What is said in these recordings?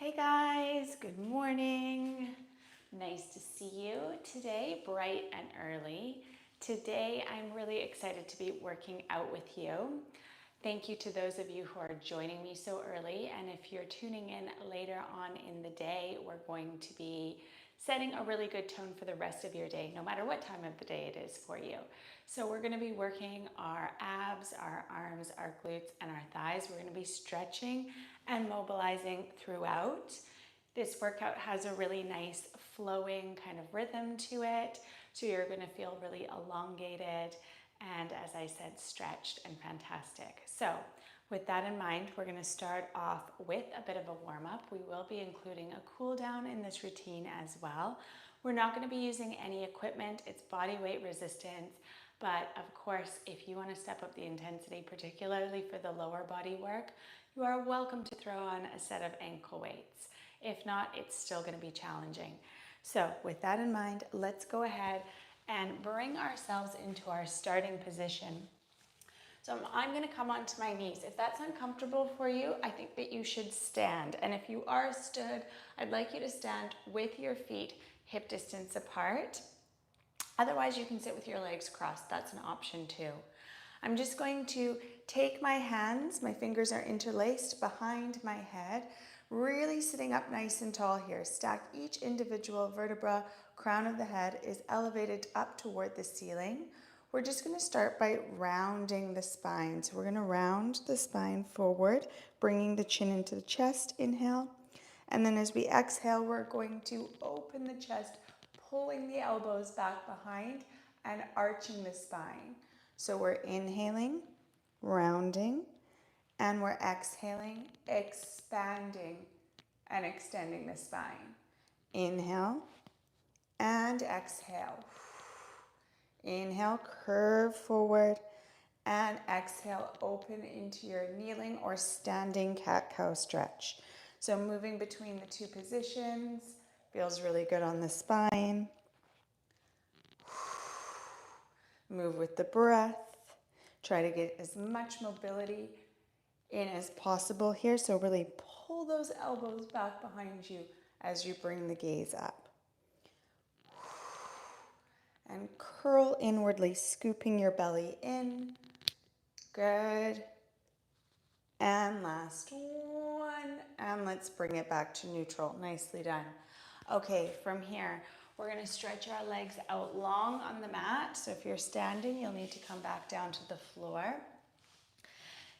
Hey guys, good morning. Nice to see you today, bright and early. Today I'm really excited to be working out with you. Thank you to those of you who are joining me so early, and if you're tuning in later on in the day, we're going to be setting a really good tone for the rest of your day, no matter what time of the day it is for you. So we're going to be working our abs, our arms, our glutes, and our thighs. We're going to be stretching and mobilizing throughout. This workout has a really nice flowing kind of rhythm to it, so you're going to feel really elongated and, as I said, stretched and fantastic. So with that in mind, we're going to start off with a bit of a warm-up. We will be including a cool down in this routine as well. We're not going to be using any equipment. It's body weight resistance. But of course, if you want to step up the intensity, particularly for the lower body work, you are welcome to throw on a set of ankle weights. If not, it's still going to be challenging. So with that in mind, let's go ahead and bring ourselves into our starting position. So I'm going to come onto my knees. If that's uncomfortable for you, I think that you should stand. And if you are stood, I'd like you to stand with your feet hip distance apart. Otherwise, you can sit with your legs crossed. That's an option too. I'm just going to take my hands, my fingers are interlaced behind my head, really sitting up nice and tall here. Stack each individual vertebra, crown of the head is elevated up toward the ceiling. We're just going to start by rounding the spine. So we're going to round the spine forward, bringing the chin into the chest, inhale. And then as we exhale, we're going to open the chest, pulling the elbows back behind and arching the spine. So we're inhaling, rounding, and we're exhaling, expanding and extending the spine. Inhale and exhale. Inhale, curve forward, and exhale, open into your kneeling or standing cat-cow stretch. So moving between the two positions feels really good on the spine. Move with the breath. Try to get as much mobility in as possible here. So really pull those elbows back behind you as you bring the gaze up. And curl inwardly, scooping your belly in. Good. And last one. And let's bring it back to neutral. Nicely done. Okay, from here, we're going to stretch our legs out long on the mat. So if you're standing, you'll need to come back down to the floor.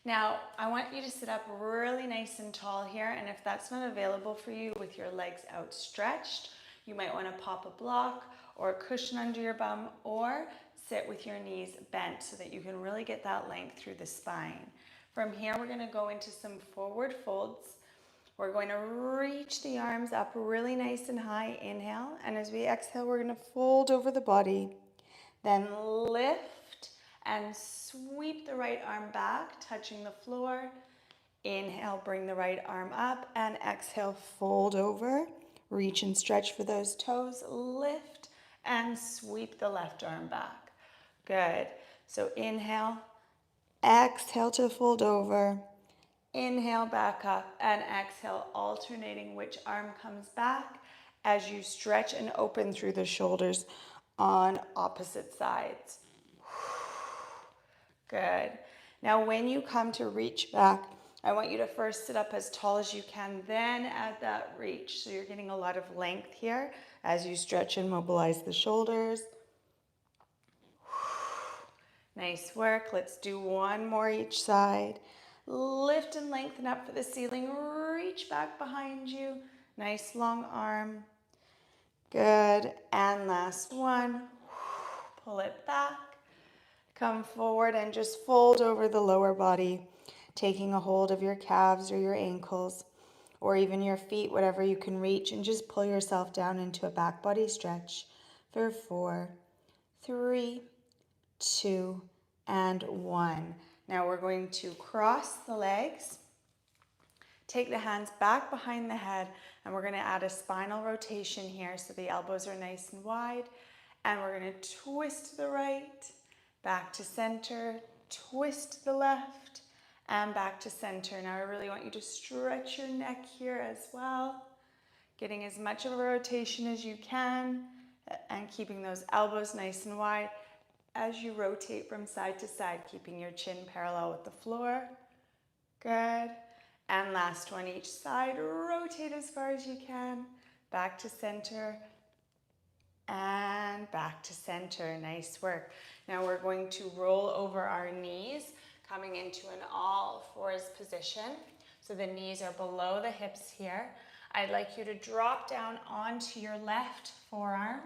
Now, I want you to sit up really nice and tall here. And if that's not available for you with your legs outstretched, you might want to pop a block or a cushion under your bum, or sit with your knees bent so that you can really get that length through the spine. From here, we're going to go into some forward folds. We're going to reach the arms up really nice and high, inhale, and as we exhale, we're going to fold over the body, then lift and sweep the right arm back, touching the floor. Inhale, bring the right arm up, and exhale, fold over. Reach and stretch for those toes, lift, and sweep the left arm back. Good. So inhale, exhale to fold over. Inhale back up and exhale, alternating which arm comes back as you stretch and open through the shoulders on opposite sides. Good. Now when you come to reach back, I want you to first sit up as tall as you can, then add that reach. So you're getting a lot of length here as you stretch and mobilize the shoulders. Nice work. Let's do one more each side. Lift and lengthen up for the ceiling. Reach back behind you. Nice long arm. Good. And last one. Pull it back. Come forward and just fold over the lower body, taking a hold of your calves or your ankles, or even your feet, whatever you can reach, and just pull yourself down into a back body stretch for 4, 3, 2, and 1. Now we're going to cross the legs, take the hands back behind the head, and we're going to add a spinal rotation here so the elbows are nice and wide, and we're going to twist to the right, back to center, twist to the left, and back to center. Now I really want you to stretch your neck here as well, getting as much of a rotation as you can and keeping those elbows nice and wide as you rotate from side to side, keeping your chin parallel with the floor. Good. And last one each side. Rotate as far as you can. Back to center and back to center. Nice work. Now we're going to roll over our knees, coming into an all fours position. So the knees are below the hips here. I'd like you to drop down onto your left forearm,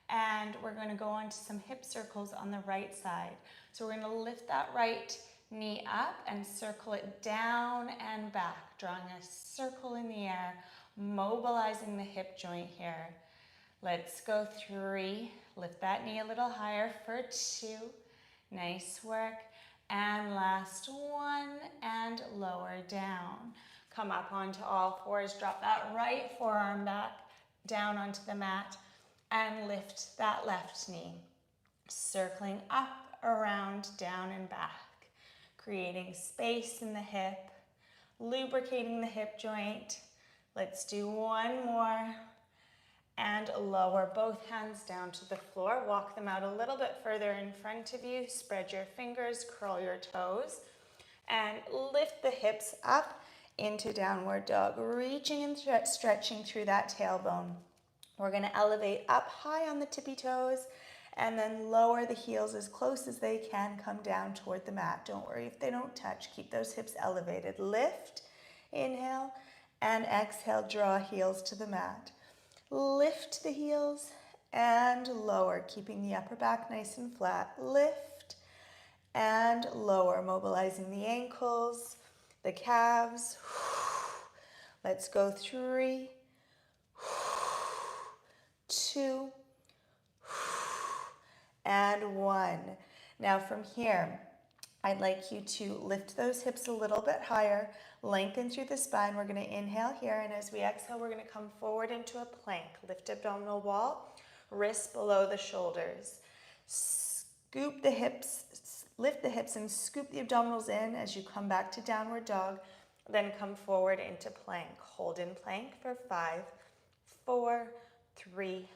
and we're going to go on to some hip circles on the right side. So we're going to lift that right knee up and circle it down and back, drawing a circle in the air, mobilizing the hip joint here. Let's go 3. Lift that knee a little higher for 2. Nice work. And last 1, and lower down. Come up onto all fours, drop that right forearm back down onto the mat, and lift that left knee, circling up, around, down, and back, creating space in the hip, lubricating the hip joint. Let's do 1 more, and lower both hands down to the floor. Walk them out a little bit further in front of you. Spread your fingers, curl your toes, and lift the hips up into downward dog, reaching and stretching through that tailbone. We're going to elevate up high on the tippy toes and then lower the heels as close as they can, come down toward the mat. Don't worry if they don't touch. Keep those hips elevated. Lift, inhale, and exhale, draw heels to the mat. Lift the heels and lower, keeping the upper back nice and flat. Lift and lower, mobilizing the ankles, the calves. Let's go 3, 2, and 1. Now from here, I'd like you to lift those hips a little bit higher, lengthen through the spine. We're going to inhale here, and as we exhale, we're going to come forward into a plank. Lift abdominal wall, wrists below the shoulders. Scoop the hips, lift the hips and scoop the abdominals in as you come back to downward dog. Then come forward into plank. Hold in plank for 5, 4, 3,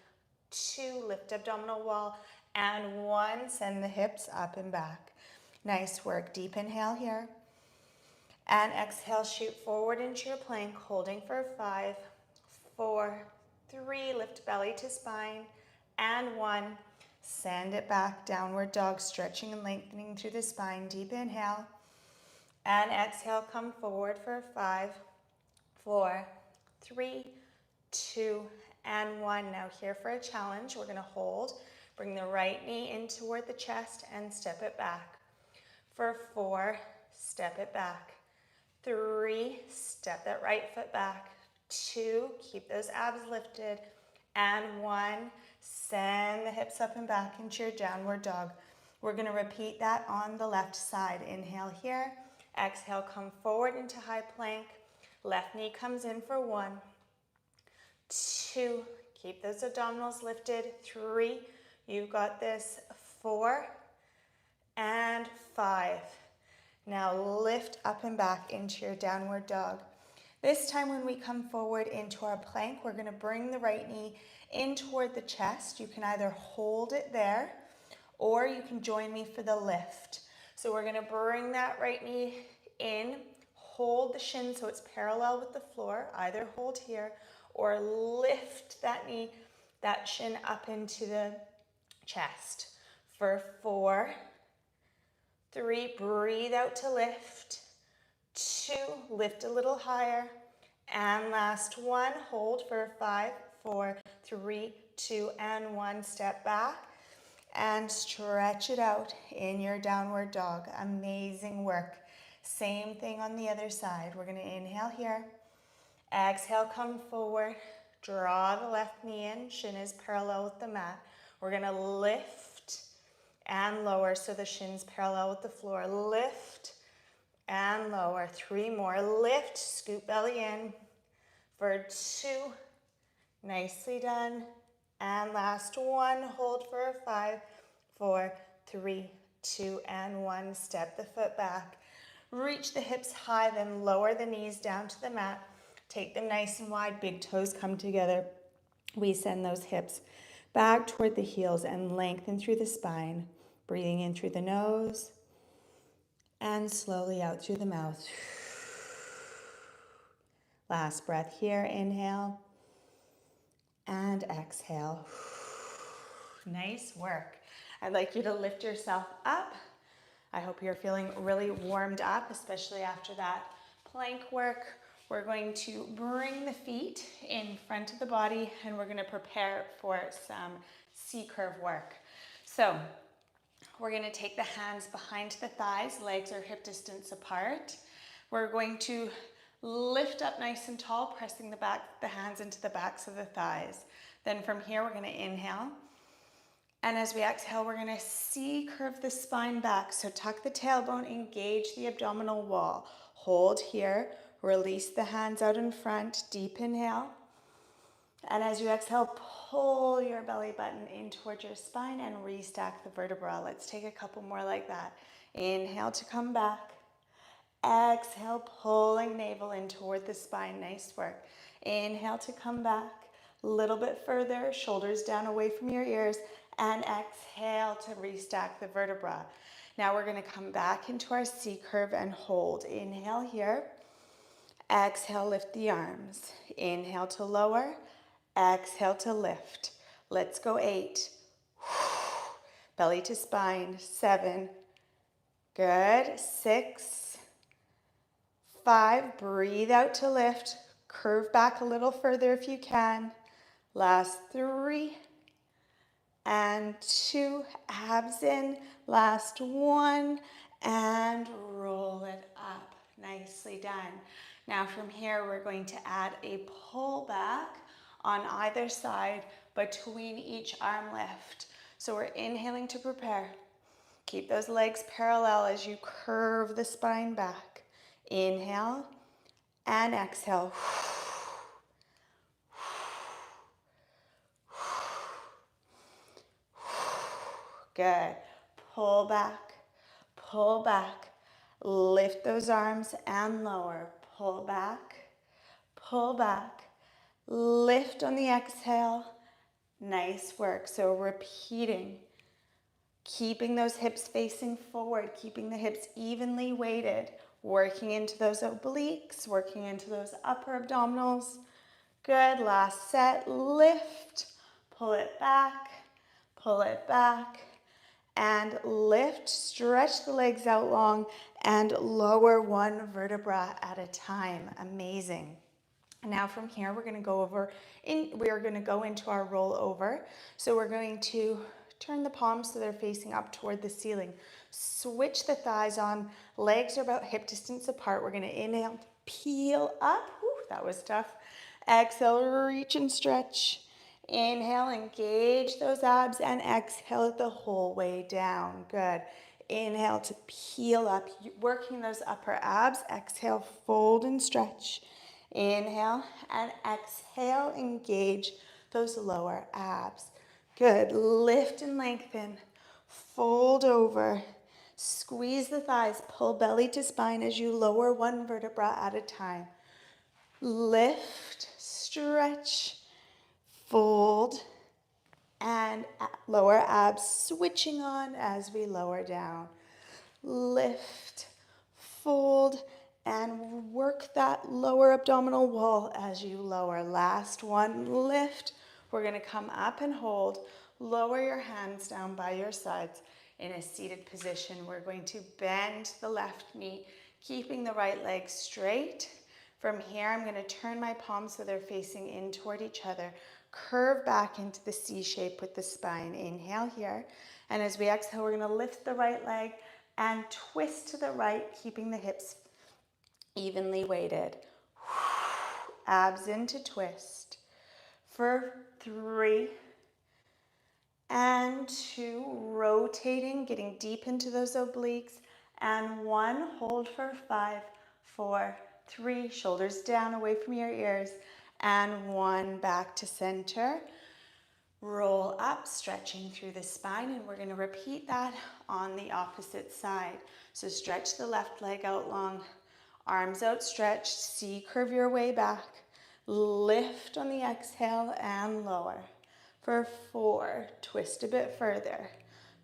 2. Lift abdominal wall, and 1. Send the hips up and back. Nice work. Deep inhale here. And exhale, shoot forward into your plank, holding for 5, 4, 3. Lift belly to spine, and 1. Send it back, downward dog, stretching and lengthening through the spine. Deep inhale. And exhale, come forward for 5, 4, 3, 2, and 1. Now here for a challenge. We're going to hold. Bring the right knee in toward the chest and step it back. For 4, step it back. 3, step that right foot back. 2, keep those abs lifted. And 1, send the hips up and back into your downward dog. We're going to repeat that on the left side. Inhale here. Exhale, come forward into high plank. Left knee comes in for 1, 2, keep those abdominals lifted. 3, you've got this. 4, and 5. Now lift up and back into your downward dog. This time when we come forward into our plank, we're going to bring the right knee in toward the chest. You can either hold it there or you can join me for the lift. So we're going to bring that right knee in, hold the shin so it's parallel with the floor. Either hold here or lift that knee, that shin up into the chest. For 4, 3, breathe out to lift. 2, lift a little higher. And last 1, hold for 5, 4, 3, 2, and 1. Step back and stretch it out in your downward dog. Amazing work. Same thing on the other side. We're going to inhale here. Exhale, come forward. Draw the left knee in. Shin is parallel with the mat. We're going to lift and lower so the shin's parallel with the floor. Lift and lower. 3 more. Lift, scoop belly in for 2. Nicely done. And last 1. Hold for 5, 4, 3, 2, and 1. Step the foot back. Reach the hips high, then lower the knees down to the mat. Take them nice and wide, big toes come together. We send those hips back toward the heels and lengthen through the spine. Breathing in through the nose and slowly out through the mouth. Last breath here, inhale and exhale. Nice work. I'd like you to lift yourself up. I hope you're feeling really warmed up, especially after that plank work. We're going to bring the feet in front of the body and we're going to prepare for some C-curve work. So we're going to take the hands behind the thighs, legs are hip distance apart. We're going to lift up nice and tall, pressing the hands into the backs of the thighs. Then from here, we're going to inhale. And as we exhale, we're going to C-curve the spine back. So tuck the tailbone, engage the abdominal wall. Hold here, release the hands out in front, deep inhale. And as you exhale, pull your belly button in towards your spine and restack the vertebra. Let's take a couple more like that. Inhale to come back. Exhale, pulling navel in toward the spine. Nice work. Inhale to come back. A little bit further, shoulders down away from your ears. And exhale to restack the vertebra. Now we're going to come back into our C-curve and hold. Inhale here. Exhale, lift the arms. Inhale to lower. Exhale to lift. Let's go 8. Belly to spine. 7. Good. 6. 5. Breathe out to lift. Curve back a little further if you can. Last 3. And 2, abs in, last 1, and roll it up. Nicely done. Now from here, we're going to add a pull back on either side between each arm lift. So we're inhaling to prepare. Keep those legs parallel as you curve the spine back. Inhale and exhale. Good. Pull back, lift those arms and lower. Pull back, lift on the exhale. Nice work. So repeating, keeping those hips facing forward, keeping the hips evenly weighted, working into those obliques, working into those upper abdominals. Good. Last set. Lift, pull it back, and lift, stretch the legs out long, and lower one vertebra at a time. Amazing. Now from here, we're going to go into our roll over. So we're going to turn the palms so they're facing up toward the ceiling. Switch the thighs on. Legs are about hip distance apart. We're going to inhale, peel up. Whew, that was tough. Exhale, reach and stretch. Inhale, engage those abs, and exhale it the whole way down. Good. Inhale to peel up, working those upper abs. Exhale, fold and stretch. Inhale and exhale, engage those lower abs. Good. Lift and lengthen. Fold over. Squeeze the thighs. Pull belly to spine as you lower one vertebra at a time. Lift, stretch, fold, and lower abs switching on as we lower down. Lift, fold, and work that lower abdominal wall as you lower. Last one, lift. We're going to come up and hold. Lower your hands down by your sides in a seated position. We're going to bend the left knee, keeping the right leg straight. From here, I'm going to turn my palms so they're facing in toward each other. Curve back into the C shape with the spine. Inhale here. And as we exhale, we're going to lift the right leg and twist to the right, keeping the hips evenly weighted. Abs into twist. For 3 and 2, rotating, getting deep into those obliques. And 1, hold for 5, 4, 3, shoulders down away from your ears. And 1, back to center. Roll up, stretching through the spine, and we're going to repeat that on the opposite side. So stretch the left leg out long, arms outstretched, C-curve your way back, lift on the exhale and lower. For 4, twist a bit further.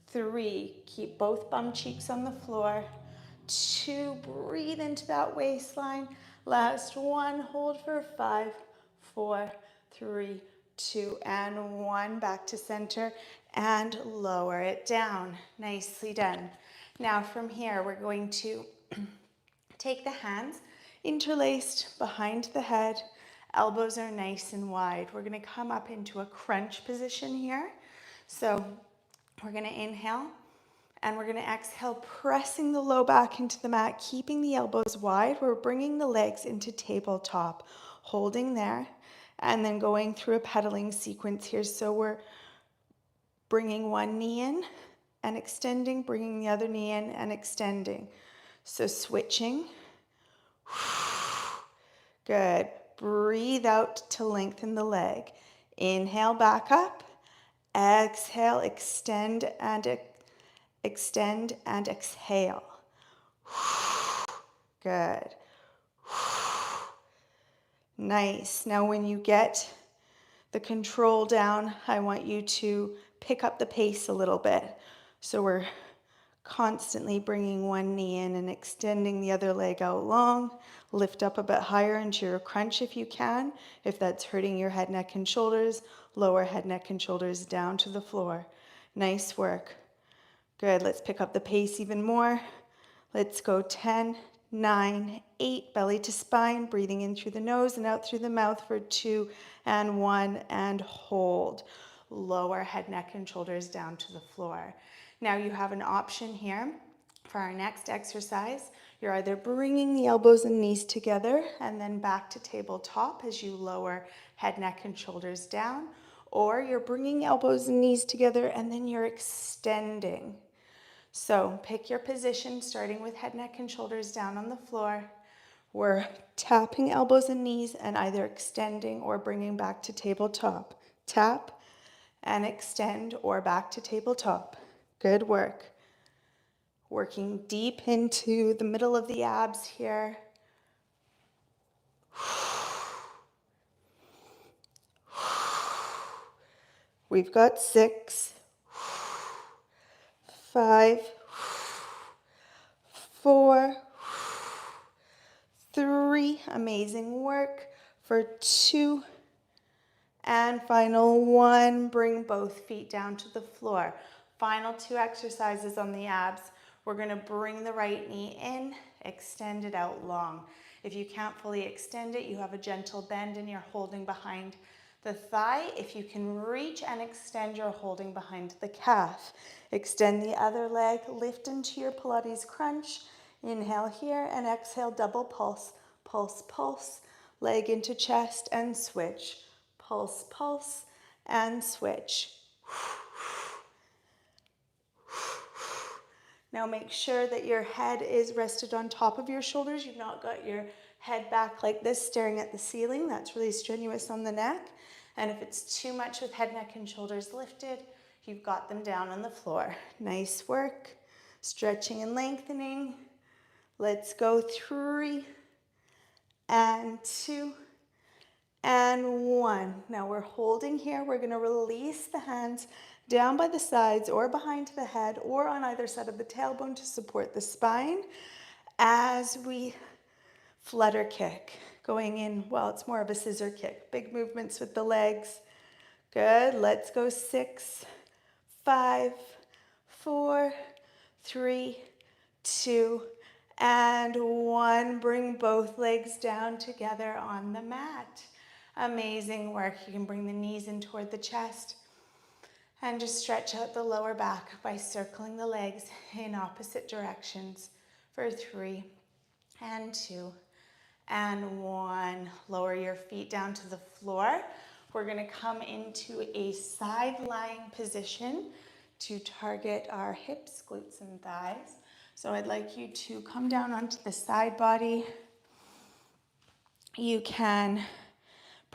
3, keep both bum cheeks on the floor. 2, breathe into that waistline. Last 1, hold for 5, 4, 3, 2, and 1. Back to center and lower it down. Nicely done. Now from here, we're going to take the hands interlaced behind the head. Elbows are nice and wide. We're going to come up into a crunch position here. So we're going to inhale and we're going to exhale, pressing the low back into the mat, keeping the elbows wide. We're bringing the legs into tabletop, holding there, and then going through a pedaling sequence here. So we're bringing one knee in and extending, bringing the other knee in and extending. So switching. Good. Breathe out to lengthen the leg. Inhale, back up. Exhale, extend and exhale. Good. Nice. Now when you get the control down, I want you to pick up the pace a little bit. So we're constantly bringing one knee in and extending the other leg out long. Lift up a bit higher into your crunch if you can. If that's hurting your head, neck, and shoulders, lower head, neck, and shoulders down to the floor. Nice work. Good. Let's pick up the pace even more. Let's go 10, 9, 8, belly to spine, breathing in through the nose and out through the mouth for 2 and 1, and hold. Lower head, neck, and shoulders down to the floor. Now you have an option here for our next exercise. You're either bringing the elbows and knees together and then back to tabletop as you lower head, neck, and shoulders down, or you're bringing elbows and knees together and then you're extending. So pick your position, starting with head, neck, and shoulders down on the floor. We're tapping elbows and knees and either extending or bringing back to tabletop. Tap and extend or back to tabletop. Good work. Working deep into the middle of the abs here. We've got 6, 5, 4, 3, amazing work, for 2, and final 1, bring both feet down to the floor. Final 2 exercises on the abs. We're going to bring the right knee in, extend it out long. If you can't fully extend it, you have a gentle bend and you're holding behind the thigh. If you can reach and extend, you're holding behind the calf. Extend the other leg, lift into your Pilates crunch. Inhale here and exhale, double pulse, pulse, pulse, leg into chest and switch. Pulse, pulse, and switch. Now make sure that your head is rested on top of your shoulders. You've not got your head back like this, staring at the ceiling. That's really strenuous on the neck. And if it's too much with head, neck, and shoulders lifted, you've got them down on the floor. Nice work. Stretching and lengthening. Let's go 3 and 2 and 1. Now we're holding here. We're going to release the hands down by the sides or behind the head or on either side of the tailbone to support the spine as we flutter kick. Going in, well, it's more of a scissor kick. Big movements with the legs. Good. Let's go 6, 5, 4, 3, 2, and 1. Bring both legs down together on the mat. Amazing work. You can bring the knees in toward the chest and just stretch out the lower back by circling the legs in opposite directions for 3 and 2 and 1. Lower your feet down to the floor. We're going to come into a side lying position to target our hips, glutes, and thighs. So I'd like you to come down onto the side body. You can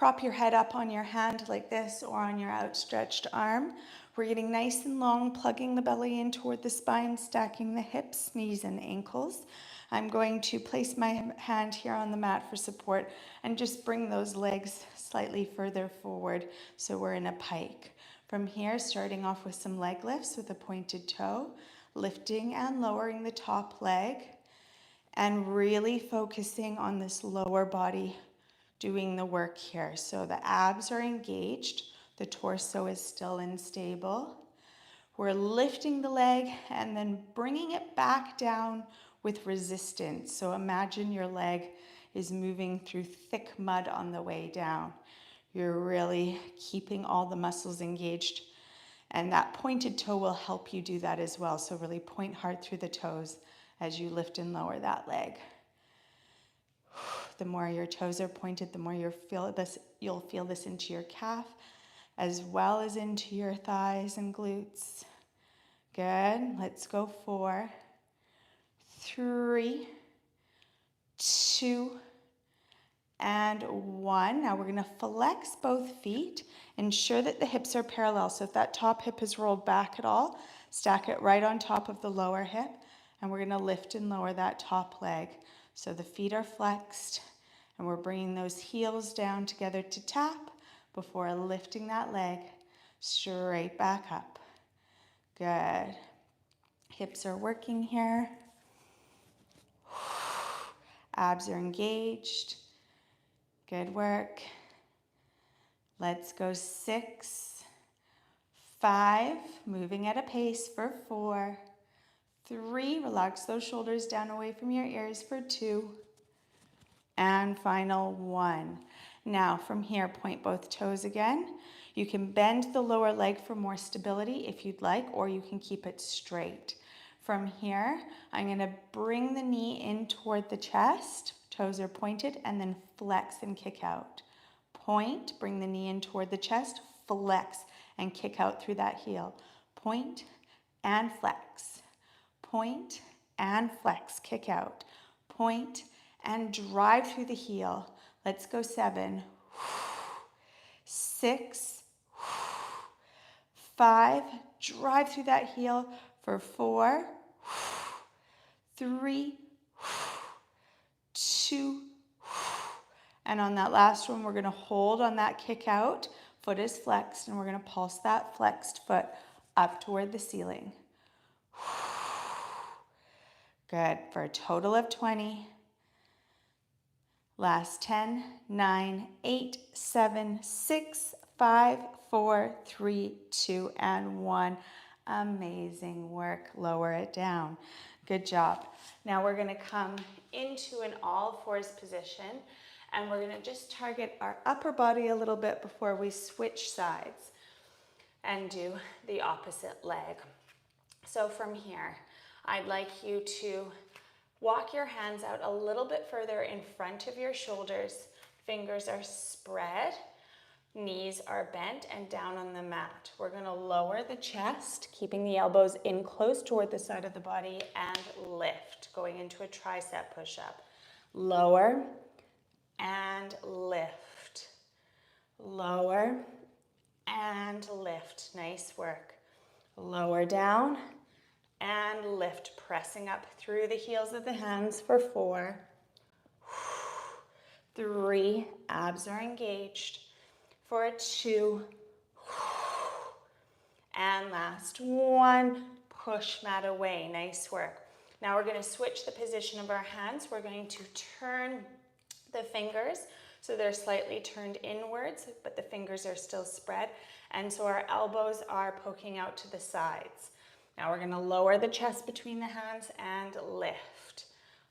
Prop your head up on your hand like this or on your outstretched arm. We're getting nice and long, plugging the belly in toward the spine, stacking the hips, knees, and ankles. I'm going to place my hand here on the mat for support and just bring those legs slightly further forward so we're in a pike. From here, starting off with some leg lifts with a pointed toe, lifting and lowering the top leg, and really focusing on this lower body doing the work here. So the abs are engaged, the torso is still unstable. We're lifting the leg and then bringing it back down with resistance. So imagine your leg is moving through thick mud on the way down. You're really keeping all the muscles engaged, and that pointed toe will help you do that as well. So really point hard through the toes as you lift and lower that leg. The more your toes are pointed, the more you'll feel this into your calf as well as into your thighs and glutes. Good. Let's go 4, 3, 2, and 1. Now we're going to flex both feet. Ensure that the hips are parallel. So if that top hip is rolled back at all, stack it right on top of the lower hip. And we're going to lift and lower that top leg. So the feet are flexed. And we're bringing those heels down together to tap before lifting that leg straight back up. Good. Hips are working here. Abs are engaged. Good work. Let's go 6, 5, moving at a pace for 4, 3, relax those shoulders down away from your ears for 2, and final 1. Now from here, point both toes again. You can bend the lower leg for more stability if you'd like, or you can keep it straight. From here, I'm going to bring the knee in toward the chest. Toes are pointed, and then flex and kick out. Point, bring the knee in toward the chest, flex, and kick out through that heel. Point and flex. Point and flex, kick out. Point and drive through the heel. Let's go 7, 6, 5, drive through that heel for 4, 3, 2, and on that last one, we're going to hold on that kick out. Foot is flexed, and we're going to pulse that flexed foot up toward the ceiling. Good. For a total of 20. Last 10, 9, 8, 7, 6, 5, 4, 3, 2, and 1. Amazing work. Lower it down. Good job. Now we're going to come into an all fours position, and we're going to just target our upper body a little bit before we switch sides and do the opposite leg. So from here, I'd like you to walk your hands out a little bit further in front of your shoulders. Fingers are spread, knees are bent and down on the mat. We're going to lower the chest, keeping the elbows in close toward the side of the body, and lift, going into a tricep push-up. Lower and lift. Lower and lift. Nice work. Lower down and lift, pressing up through the heels of the hands for 4, 3, abs are engaged, for 2, and last 1, push mat away. Nice work. Now we're going to switch the position of our hands. We're going to turn the fingers so they're slightly turned inwards, but the fingers are still spread, and so our elbows are poking out to the sides. Now we're going to lower the chest between the hands and lift.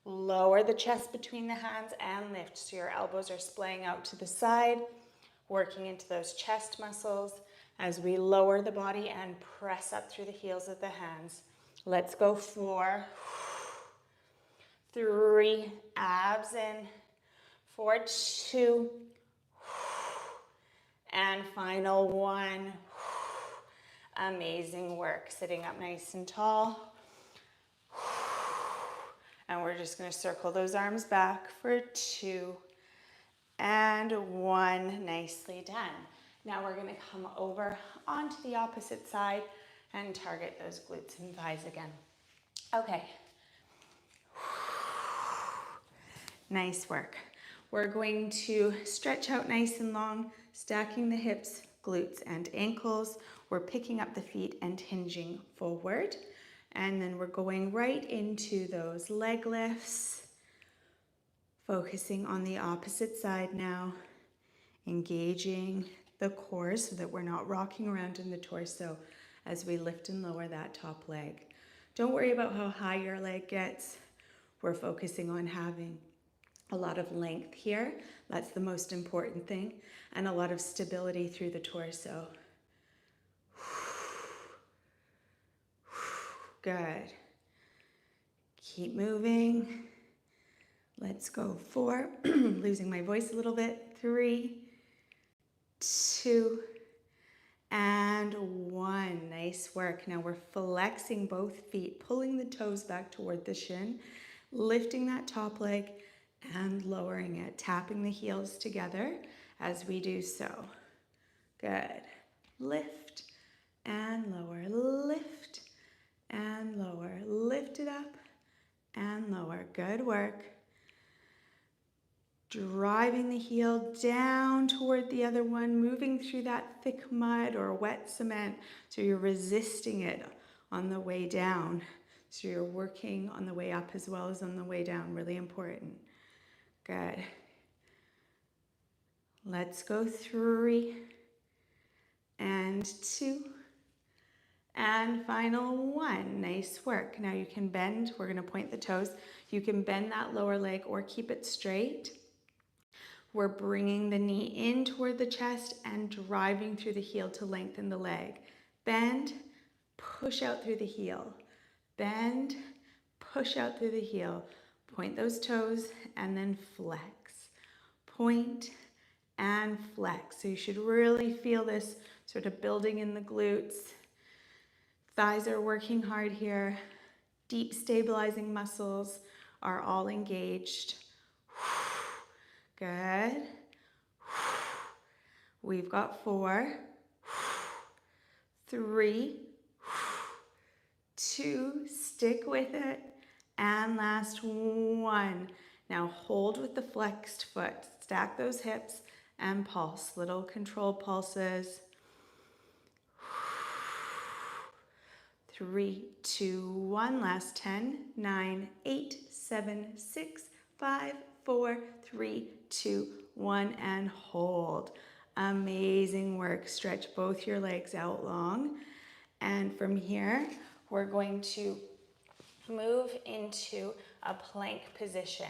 Lower the chest between the hands and lift. So your elbows are splaying out to the side, working into those chest muscles as we lower the body and press up through the heels of the hands. Let's go 4, 3, abs in, for 2, and final 1. Amazing work. Sitting up nice and tall. And we're just going to circle those arms back for 2 and 1. Nicely done. Now we're going to come over onto the opposite side and target those glutes and thighs again. Okay. Nice work. We're going to stretch out nice and long, stacking the hips, glutes, and ankles. We're picking up the feet and hinging forward. And then we're going right into those leg lifts, focusing on the opposite side now, engaging the core so that we're not rocking around in the torso as we lift and lower that top leg. Don't worry about how high your leg gets. We're focusing on having a lot of length here. That's the most important thing. And a lot of stability through the torso. Good. Keep moving. Let's go 4. Losing my voice a little bit. 3, 2, and 1. Nice work. Now we're flexing both feet, pulling the toes back toward the shin, lifting that top leg and lowering it, tapping the heels together as we do so. Good. Lift and lower, lift and lower, lift it up and lower. Good work. Driving the heel down toward the other one, moving through that thick mud or wet cement so you're resisting it on the way down. So you're working on the way up as well as on the way down. Really important. Good. Let's go 3 and 2 and final 1. Nice work. Now you can bend. We're going to point the toes. You can bend that lower leg or keep it straight. We're bringing the knee in toward the chest and driving through the heel to lengthen the leg. Bend, push out through the heel. Bend, push out through the heel. Point those toes and then flex. Point and flex. So you should really feel this sort of building in the glutes. Thighs are working hard here. Deep stabilizing muscles are all engaged. Good. We've got 4, 3, 2, stick with it, and last 1. Now hold with the flexed foot. Stack those hips and pulse. Little controlled pulses. 3, 2, 1. Last 10, 9, 8, 7, 6, 5, 4, 3, 2, 1, and hold. Amazing work. Stretch both your legs out long. And from here, we're going to move into a plank position.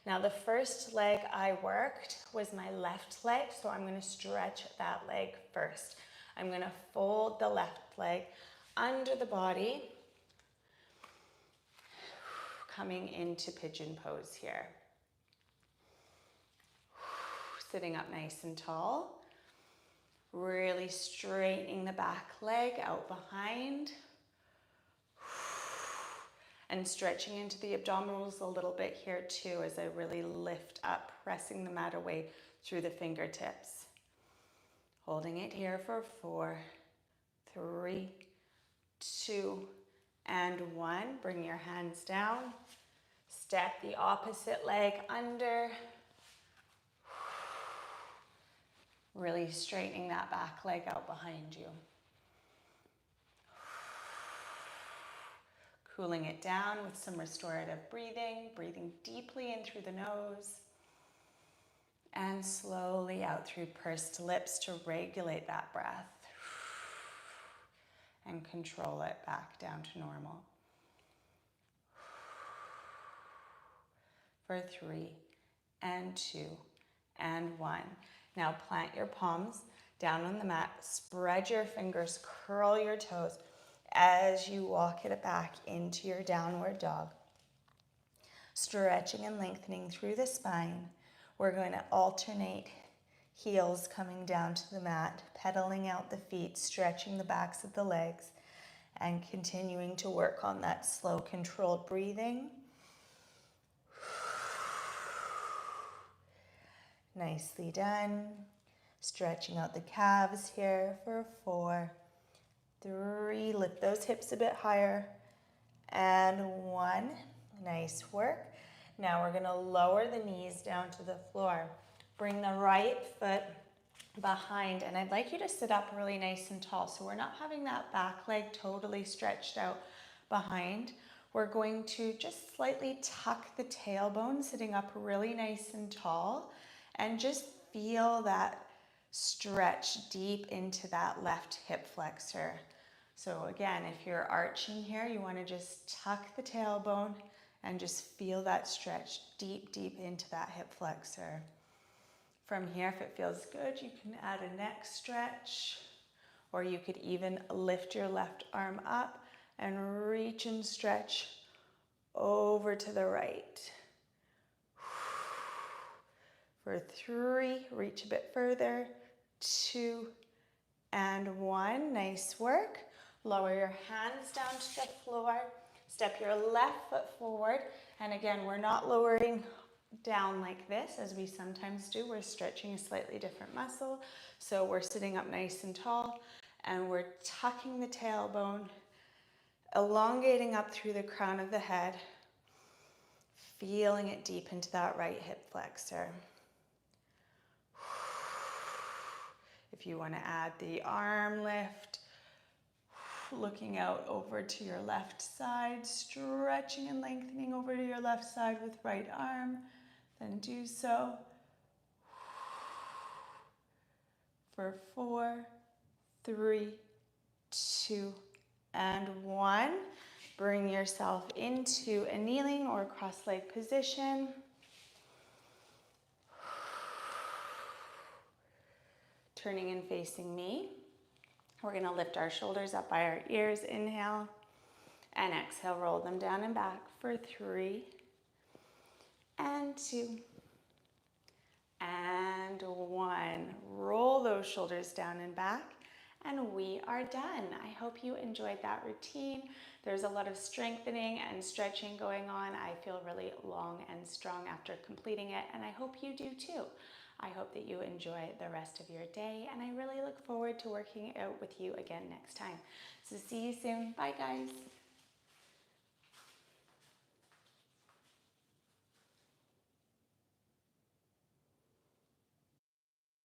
Now the first leg I worked was my left leg, so I'm going to stretch that leg first. I'm going to fold the left leg under the body, coming into pigeon pose here. Sitting up nice and tall, really straightening the back leg out behind, and stretching into the abdominals a little bit here too as I really lift up, pressing the mat away through the fingertips. Holding it here for 4, 3, 2, and 1. Bring your hands down. Step the opposite leg under. Really straightening that back leg out behind you. Cooling it down with some restorative breathing. Breathing deeply in through the nose. And slowly out through pursed lips to regulate that breath. And control it back down to normal. For 3, and 2, and 1. Now plant your palms down on the mat, spread your fingers, curl your toes as you walk it back into your downward dog. Stretching and lengthening through the spine. We're going to alternate heels coming down to the mat, pedaling out the feet, stretching the backs of the legs, and continuing to work on that slow, controlled breathing. Nicely done. Stretching out the calves here for 4, 3, lift those hips a bit higher, and 1. Nice work. Now we're going to lower the knees down to the floor. Bring the right foot behind, and I'd like you to sit up really nice and tall, so we're not having that back leg totally stretched out behind. We're going to just slightly tuck the tailbone, sitting up really nice and tall, and just feel that stretch deep into that left hip flexor. So again, if you're arching here, you want to just tuck the tailbone and just feel that stretch deep, deep into that hip flexor. From here, if it feels good, you can add a neck stretch, or you could even lift your left arm up and reach and stretch over to the right. For 3, reach a bit further, 2, and 1. Nice work. Lower your hands down to the floor. Step your left foot forward. And again, we're not lowering down like this as we sometimes do. We're stretching a slightly different muscle. So we're sitting up nice and tall, and we're tucking the tailbone, elongating up through the crown of the head, feeling it deep into that right hip flexor. If you want to add the arm lift, looking out over to your left side, stretching and lengthening over to your left side with right arm, then do so. For 4, 3, 2, and 1. Bring yourself into a kneeling or cross-leg position. Turning and facing me. We're going to lift our shoulders up by our ears. Inhale. And exhale, roll them down and back for 3, and 2, and 1. Roll those shoulders down and back, and we are done. I hope you enjoyed that routine. There's a lot of strengthening and stretching going on. I feel really long and strong after completing it, and I hope you do too. I hope that you enjoy the rest of your day, and I really look forward to working out with you again next time. So see you soon. Bye, guys.